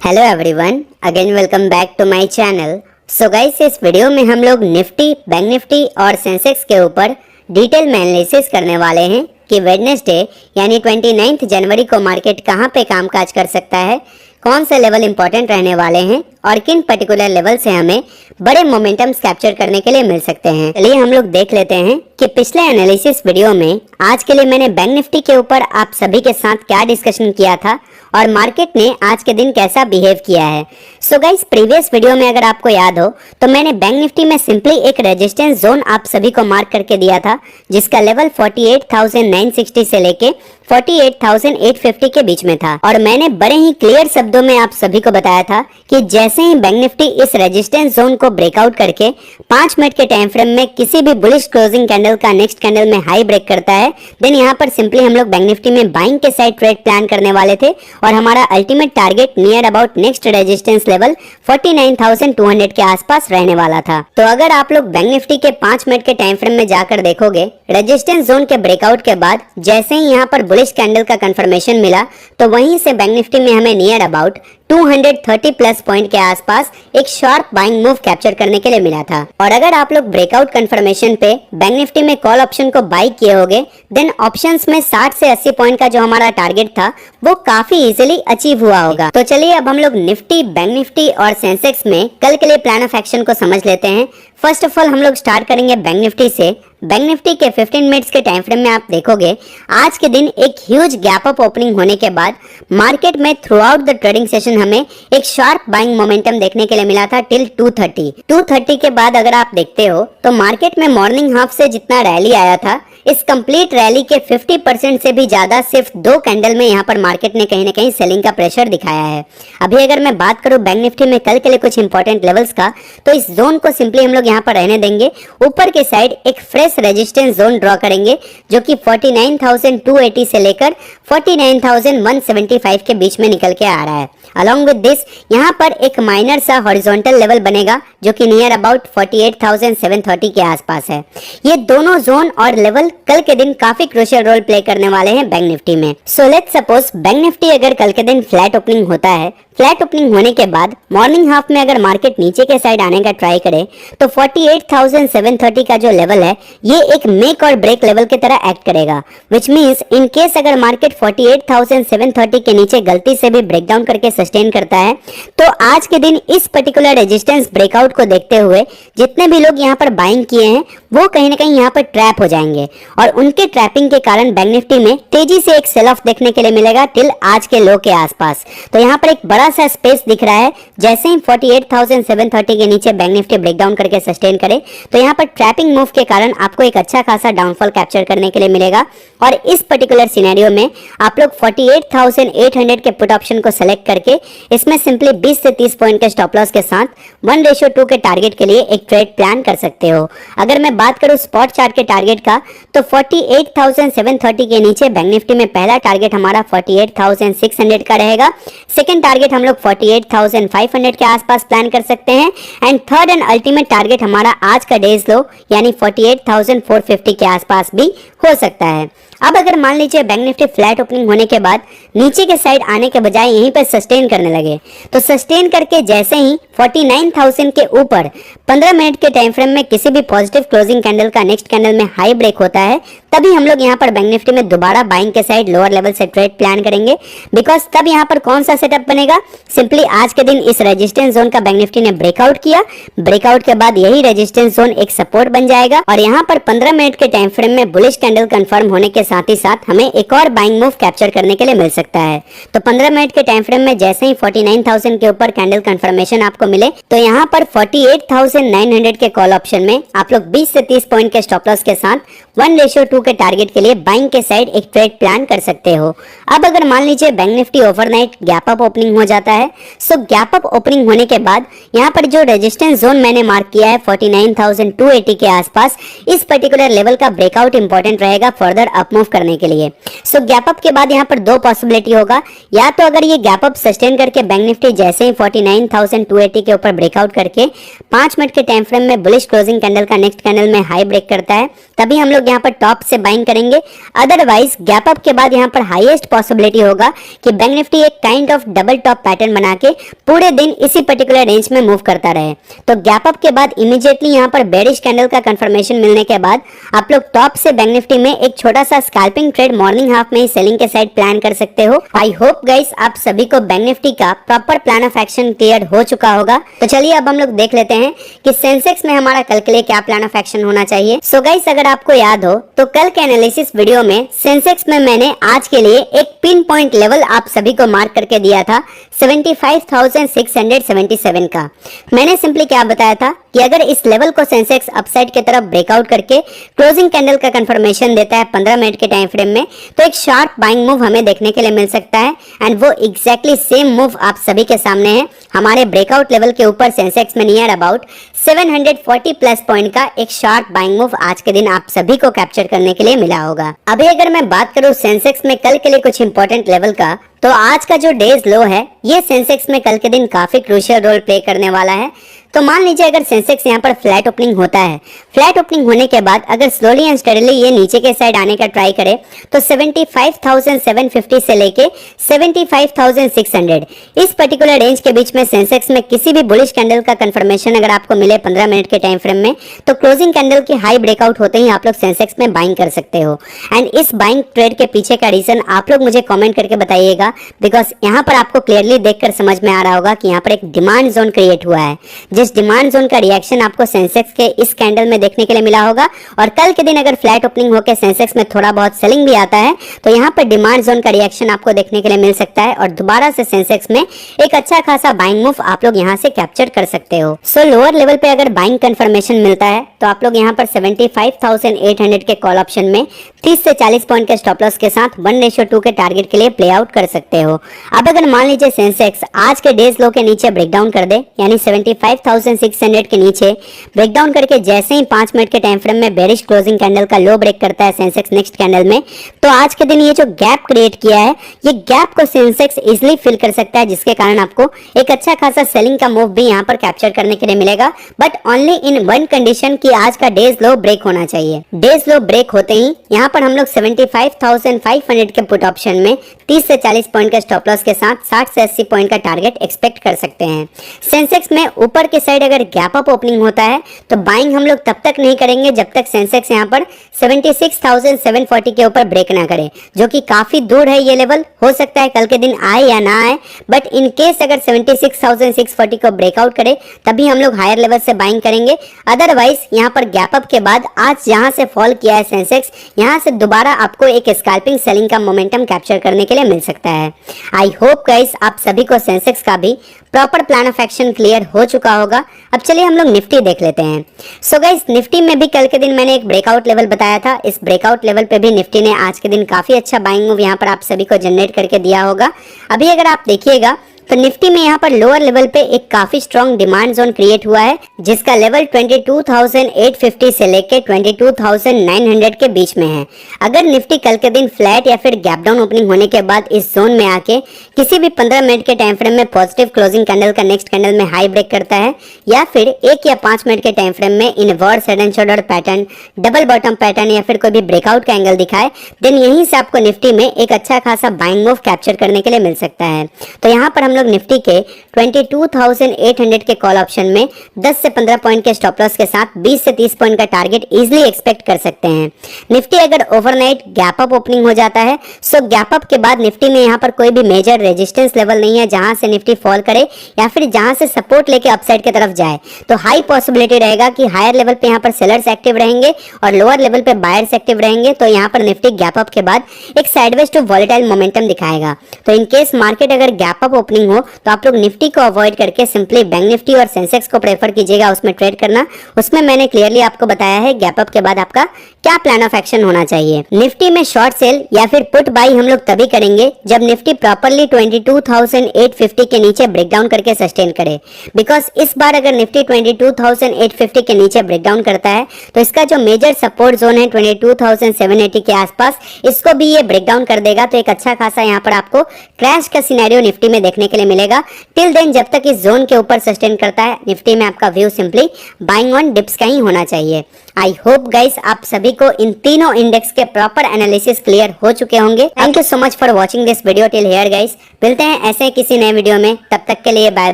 Hello everyone, again welcome back to my channel. So guys, इस video में हम लोग निफ्टी, बैंक निफ्टी और सेंसेक्स के ऊपर डिटेल में एनालिसिस करने वाले हैं कि वेडनेसडे यानी 29 जनवरी को मार्केट कहां पे कामकाज कर सकता है, कौन से लेवल इंपॉर्टेंट रहने वाले हैं और किन पर्टिकुलर लेवल से हमें बड़े मोमेंटम्स कैप्चर करने के लिए मिल सकते हैं। चलिए हम लोग देख लेते हैं कि पिछले एनालिसिस वीडियो में आज के लिए मैंने बैंक निफ्टी के ऊपर आप सभी के साथ क्या डिस्कशन किया था और मार्केट ने आज के दिन कैसा बिहेव किया है। सो गाइस, प्रीवियस वीडियो में अगर आपको याद हो तो मैंने बैंक निफ्टी में सिंपली एक रेजिस्टेंस जोन आप सभी को मार्क करके दिया था, जिसका लेवल 48,960 से लेके 48,850 के बीच में था। और मैंने बड़े ही क्लियर शब्दों में आप सभी को बताया था कि जैसे ही बैंक निफ्टी इस रेजिस्टेंस जोन को ब्रेकआउट करके 5 मिनट के टाइम फ्रेम में किसी भी बुलिश क्लोजिंग कैंडल का नेक्स्ट कैंडल में हाई ब्रेक करता है, देन यहाँ पर सिंपली हम लोग बैंक निफ्टी में बाइंग के साइड ट्रेड प्लान करने वाले थे और हमारा ultimate target near about next resistance level 49,200 के आसपास रहने वाला था। तो अगर आप लोग बैंक निफ्टी के 5 मिनट के टाइम फ्रेम में जाकर देखोगे, रेजिस्टेंस जोन के ब्रेकआउट के बाद जैसे ही यहाँ पर बुलिश कैंडल का कंफर्मेशन मिला तो वहीं से बैंक निफ्टी में हमें नियर अबाउट 230 प्लस पॉइंट के आसपास एक शार्प बाइंग मूव कैप्चर करने के लिए मिला था। और अगर आप लोग ब्रेकआउट कंफर्मेशन पे बैंक निफ्टी में कॉल ऑप्शन को बाई किए होगे, देन ऑप्शंस में 60 से 80 पॉइंट का जो हमारा टारगेट था वो काफी इजीली अचीव हुआ होगा। तो चलिए अब हम लोग निफ्टी, बैंक निफ्टी और सेंसेक्स में कल के लिए प्लान ऑफ एक्शन को समझ लेते हैं। फर्स्ट ऑफ ऑल हम लोग स्टार्ट करेंगे बैंक निफ्टी से। बैंक निफ्टी के 15 मिनट्स के टाइम फ्रेम में आप देखोगे आज के दिन एक ह्यूज गैप अप ओपनिंग होने के बाद मार्केट में through out the trading session हमें एक शार्प बाइंग मोमेंटम देखने के लिए मिला था टिल 230 के बाद अगर आप देखते हो तो मार्केट में मॉर्निंग हाफ से जितना रैली आया था, इस कंप्लीट रैली के 50% से भी ज्यादा सिर्फ 2 कैंडल में यहाँ पर मार्केट ने कहीं ना कहीं सेलिंग का प्रेशर दिखाया है। अभी अगर मैं बात करूं बैंक निफ्टी में कल के लिए कुछ इंपॉर्टेंट लेवल्स का, तो इस जोन को सिंपली हम लोग यहाँ पर रहने देंगे। ऊपर के साइड एक फ्रेश रेजिस्टेंस जोन ड्रॉ करेंगे जो कि 49,280 से लेकर 49,175 के बीच में निकल के आ रहा है। अलॉन्ग विद दिस यहाँ पर एक माइनर सा हॉरिजॉन्टल लेवल बनेगा जो कि नियर अबाउट 48,730 के आसपास है। ये दोनों जोन और लेवल कल के दिन काफी क्रूशियल रोल प्ले करने वाले हैं बैंक निफ्टी में। So let's suppose bank Nifty अगर कल के दिन फ्लैट ओपनिंग होता है, फ्लैट ओपनिंग होने के बाद मॉर्निंग हाफ में अगर मार्केट नीचे के साइड आने का ट्राई करे तो 48,730 का जो लेवल है ये एक मेक और ब्रेक लेवल की तरह एक्ट करेगा। विच मींस इन केस अगर मार्केट 48,730 के नीचे गलती से भी ब्रेकडाउन करके सस्टेन करता है तो आज के दिन इस पर्टिकुलर रेजिस्टेंस ब्रेकआउट को देखते हुए जितने भी लोग यहाँ पर बाइंग किए हैं वो कहीं ना कहीं यहाँ पर ट्रैप हो जाएंगे और उनके ट्रैपिंग के कारण बैंक निफ्टी में तेजी से एक सेल ऑफ देखने के लिए मिलेगा टिल आज के लो के आसपास। तो यहाँ पर एक बड़ा सा स्पेस दिख रहा है। जैसे ही 48,730 के नीचे बैंक निफ्टी ब्रेकडाउन करके सस्टेन करे तो यहाँ पर ट्रैपिंग मूव के कारण आपको एक अच्छा खासा डाउनफॉल कैप्चर करने के लिए मिलेगा। और इस पर्टिकुलर सिनेरियो में आप लोग 48,800 के पुट ऑप्शन को सेलेक्ट करके इसमें सिंपली 20 से 30 पॉइंट के स्टॉप लॉस के साथ 1:2 के टारगेट के लिए एक ट्रेड प्लान कर सकते हो। अगर मैं बात करूं स्पॉट चार्ट के टारगेट का तो 48,730 के नीचे बैंक निफ्टी में पहला टारगेट हमारा 48,600 का रहेगा। सेकंड टारगेट हम लोग 48,500 के आसपास प्लान कर सकते हैं and third and ultimate target हमारा आज का डेज लो यानी 48,450 के आसपास भी हो सकता है। अब अगर मान लीजिए बैंक निफ्टी फ्लैट ओपनिंग होने के बाद नीचे के साइड आने के बजाय यहीं पर सस्टेन करने लगे तो सस्टेन करके जैसे ही 49,000 के ऊपर 15 मिनट के टाइम फ्रेम में किसी भी पॉजिटिव क्लोजिंग कैंडल का नेक्स्ट कैंडल में हाई ब्रेक होता है, तभी हम लोग यहाँ पर बैंक निफ्टी में दोबारा बाइंग के साइड लोअर लेवल से ट्रेड प्लान करेंगे। बिकॉज तब यहाँ पर कौन सा सेटअप बनेगा, सिंपली आज के दिन इस रेजिस्टेंस जोन का बैंक निफ्टी ने ब्रेकआउट किया, ब्रेकआउट के बाद यही रेजिस्टेंस जोन एक सपोर्ट बन जाएगा और यहाँ पर 15 मिनट के टाइम फ्रेम में बुलिश कैंडल कंफर्म होने के साथ ही साथ हमें एक और बाइंग मूव कैप्चर करने के लिए मिल सकता है। तो 15 मिनट के टाइम फ्रेम में जैसे ही 49,000 के ऊपर कैंडल कंफर्मेशन आपको मिले तो यहाँ पर 48,900 के कॉल ऑप्शन में आप लोग 20 से 30 पॉइंट के स्टॉप लॉस के साथ 1:2 के टारगेट के लिए बाइंग के साइड एक ट्रेड प्लान कर सकते हो। अब अगर मान लीजिए bank Nifty overnight gap up opening हो जाता है, सो गैप अप ओपनिंग होने के बाद यहाँ पर जो रेजिस्टेंस जोन मैंने मार्क किया है 49,280 के आसपास, इस पर्टिकुलर लेवल का ब्रेकआउट इंपॉर्टेंट रहेगा फर्दर अप मूव करने के लिए। सो गैप अप के बाद यहाँ पर दो पॉसिबिलिटी होगा, या तो अगर ये गैप अप सस्टेन करके बैंक निफ्टी जैसे ही 49,280 के ऊपर ब्रेकआउट करके 5 मिनट के टाइम फ्रेम में बुलिश क्लोजिंग कैंडल का नेक्स्ट कैंडल में हाई ब्रेक करता है, तभी हम लोग लोग यहाँ पर टॉप से बाइंग करेंगे। अदरवाइज गैप अप के बाद यहाँ पर हाईएस्ट पॉसिबिलिटी होगा कि बैंक निफ्टी एक kind of double top pattern बना के पूरे दिन इसी पर्टिकुलर रेंज में मूव करता रहे। तो गैप अप के बाद इमीडिएटली यहाँ पर बेरिश कैंडल का कंफर्मेशन मिलने के बाद आप लोग टॉप से बैंक निफ्टी में एक छोटा सा स्कैल्पिंग ट्रेड मॉर्निंग हाफ में ही सेलिंग के साइड प्लान कर सकते हो। आई होप गाइस आप सभी को बैंक निफ्टी का proper plan of action clear हो चुका होगा। तो चलिए अब हम लोग देख लेते हैं कि सेंसेक्स में हमारा कल के लिए क्या प्लान ऑफ एक्शन होना चाहिए। सो गाइस अगर आपको याद हो तो कल के एनालिसिस वीडियो में सेंसेक्स में मैंने आज के लिए एक पिन पॉइंट लेवल आप सभी को मार्क करके दिया था 75,677 का। मैंने सिंपली क्या बताया था कि अगर इस लेवल को सेंसेक्स अपसाइड की तरफ ब्रेकआउट करके क्लोजिंग कैंडल का कंफर्मेशन देता है 15 मिनट के टाइम फ्रेम में, तो एक शार्प बाइंग मूव हमें देखने के लिए मिल सकता है। एंड वो एग्जैक्टली सेम मूव आप सभी के सामने है। हमारे ब्रेकआउट लेवल के ऊपर सेंसेक्स में नियर अबाउट 740 प्लस पॉइंट का एक शार्प बाइंग मूव आज के दिन आप सभी को कैप्चर करने के लिए मिला होगा। अभी अगर मैं बात करूं सेंसेक्स में कल के लिए कुछ इंपॉर्टेंट लेवल का, तो आज का जो डेज लो है ये सेंसेक्स में कल के दिन काफी क्रूशियल रोल प्ले करने वाला है। तो मान लीजिए अगर सेंसेक्स यहाँ पर फ्लैट ओपनिंग होता है, फ्लैट ओपनिंग होने के बाद अगर स्लोली एंड स्टेडीली ये नीचे के साइड आने का ट्राई करे तो 75,750 से लेके 75,600 इस पर्टिकुलर रेंज के बीच में सेंसेक्स में किसी भी बुलिश कैंडल का कंफर्मेशन अगर आपको मिले 15 मिनट के टाइम फ्रेम में, तो क्लोजिंग कैंडल की हाई ब्रेकआउट होते ही आप लोग सेंसेक्स में बाइंग कर सकते हो। एंड इस बाइंग ट्रेड के पीछे का रीजन आप लोग मुझे कॉमेंट करके बताइएगा, बिकॉज यहाँ पर आपको क्लियरली देखकर समझ में आ रहा होगा कि यहाँ पर एक डिमांड जोन क्रिएट हुआ है। जिस डिमांड जोन का रिएक्शन आपको सेंसेक्स के इस कैंडल में देखने के लिए मिला होगा, और कल के दिन अगर फ्लैट ओपनिंग होकर सेंसेक्स में थोड़ा बहुत सेलिंग भी आता है तो यहाँ पर डिमांड जोन का रिएक्शन आपको देखने के लिए मिल सकता है और दोबारा से सेंसेक्स में एक अच्छा खासा बाइंग मूव आप लोग यहाँ से कैप्चर कर सकते हो। सो लोअर लेवल पे अगर बाइंग कंफर्मेशन मिलता है तो आप लोग यहाँ पर 75,800 के कॉल ऑप्शन में 30 से 40 पॉइंट के स्टॉप लॉस के साथ 1:2 के टारगेट के लिए प्ले आउट कर सकते हो। अब अगर मान लीजिए सेंसेक्स आज के डेज लो के नीचे ब्रेकडाउन कर दे, यानी 75,600 के नीचे ब्रेकडाउन करके जैसे ही 5 मिनट के टाइम फ्रेम में बेरिश क्लोजिंग कैंडल का लो ब्रेक करता है सेंसेक्स नेक्स्ट कैंडल में, तो आज के दिन ये जो गैप क्रिएट किया है ये गैप को सेंसेक्स इजिली फिल कर सकता है, जिसके कारण आपको एक अच्छा खासा सेलिंग का मूव भी यहाँ पर कैप्चर करने के लिए मिलेगा। But only in one condition कि आज का डेज लो ब्रेक होना चाहिए। डेज लो ब्रेक होते ही यहाँ पर हम लोग 75,500 के पुट ऑप्शन में 30 से 40 पॉइंट के स्टॉप लॉस के साथ 60 से 80 पॉइंट का टारगेट एक्सपेक्ट कर सकते हैं। सेंसेक्स में ऊपर के साइड अगर गैप अप ओपनिंग होता है तो बाइंग हम लोग तब तक नहीं करेंगे जब तक सेंसेक्स यहाँ पर 76,740 के ऊपर ब्रेक ना करे, जो कि काफी दूर है। ये लेवल हो सकता है कल के दिन आए या ना आए, बट इन केस अगर 76,640 को ब्रेकआउट करे तभी हम लोग हायर लेवल से बाइंग करेंगे। अदरवाइज यहाँ पर गैप अप के बाद आज जहां से फॉल किया है सेंसेक्स, यहाँ से दोबारा आपको एक स्कैल्पिंग सेलिंग का मोमेंटम कैप्चर करने के लिए मिल सकता है। आई होप गाइस आप सभी को सेंसेक्स का भी proper plan of action clear हो चुका होगा। अब चलिए हम लोग निफ्टी देख लेते हैं। सो गाइस निफ्टी में भी कल के दिन मैंने एक ब्रेकआउट लेवल बताया था। इस ब्रेकआउट लेवल पे भी निफ्टी ने आज के दिन काफी अच्छा बाइंग मूव यहाँ पर आप सभी को जनरेट करके दिया होगा। अभी अगर आप देखिएगा तो निफ्टी में यहाँ पर लोअर लेवल पे एक काफी स्ट्रॉन्ग डिमांड जोन क्रिएट हुआ है, जिसका लेवल 22,850 से लेके 22,900 के बीच में है। अगर निफ्टी कल के दिन फ्लैट या फिर गैप डाउन ओपनिंग होने के बाद इस जोन में आके किसी भी 15 मिनट के टाइम फ्रेम में पॉजिटिव क्लोजिंग कैंडल का नेक्स्ट कैंडल में हाई ब्रेक करता है, या फिर 1 या 5 मिनट के टाइम फ्रेम में inverse head and shoulder pattern, double bottom pattern या फिर कोई भी ब्रेकआउट का एंगल दिखाए, देन यहीं से आपको निफ्टी में एक अच्छा खासा बाइंग मूव कैप्चर करने के लिए मिल सकता है। तो यहाँ पर हम लोग निफ्टी के 22,800 के कॉल ऑप्शन में 10 से 15 पॉइंट के स्टॉप लॉस के साथ 20 से 30 पॉइंट का टारगेट इजीली एक्सपेक्ट कर सकते हैं। निफ्टी अगर ओवरनाइट गैप अप ओपनिंग हो जाता है, सो गैप अप के बाद निफ्टी में यहाँ पर कोई भी मेजर रेजिस्टेंस लेवल नहीं है जहां से निफ्टी फॉल करे या फिर जहां से सपोर्ट लेके अपसाइड की तरफ जाए, तो हाई पॉसिबिलिटी रहेगा कि हायर लेवल पे यहाँ पर सेलर्स एक्टिव रहेंगे और लोअर लेवल पे बायर्स एक्टिव रहेंगे। तो यहाँ पर निफ्टी गैप अप के बाद एक साइडवेज टू वॉलेटाइल मोमेंटम दिखाएगा। तो इन केस मार्केट अगर गैप अप ओपनिंग हो तो आप लोग निफ्टी को अवॉइड करके सिंपली बैंक निफ्टी और सेंसेक्स को प्रेफर कीजिएगा उसमें ट्रेड करना। उसमें मैंने क्लियरली आपको बताया है गैप अप के बाद आपका क्या प्लान ऑफ एक्शन होना चाहिए। निफ्टी में शॉर्ट सेल या फिर पुट बाई हम लोग तभी करेंगे जब निफ्टी प्रॉपर्ली 22,850 के नीचे ब्रेकडाउन करके सस्टेन करे, बिकॉज इस बार अगर निफ्टी 22,850 के नीचे ब्रेकडाउन करता है तो इसका जो मेजर सपोर्ट जोन है 22,780 के आसपास, इसको भी ये ब्रेकडाउन कर देगा। तो एक अच्छा खासा यहाँ पर आपको क्रैश का सिनेरियो निफ्टी में देखने के लिए मिलेगा। टिल देन जब तक इस जोन के ऊपर सस्टेन करता है निफ्टी में, आपका view simply buying on dips का ही होना चाहिए। आई होप गाइस आप सभी को इन तीनों इंडेक्स के प्रॉपर एनालिसिस क्लियर हो चुके होंगे। Thank you so much for watching this video till here guys. मिलते हैं ऐसे किसी नए वीडियो में, तब तक के लिए bye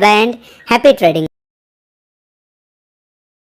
bye and happy trading.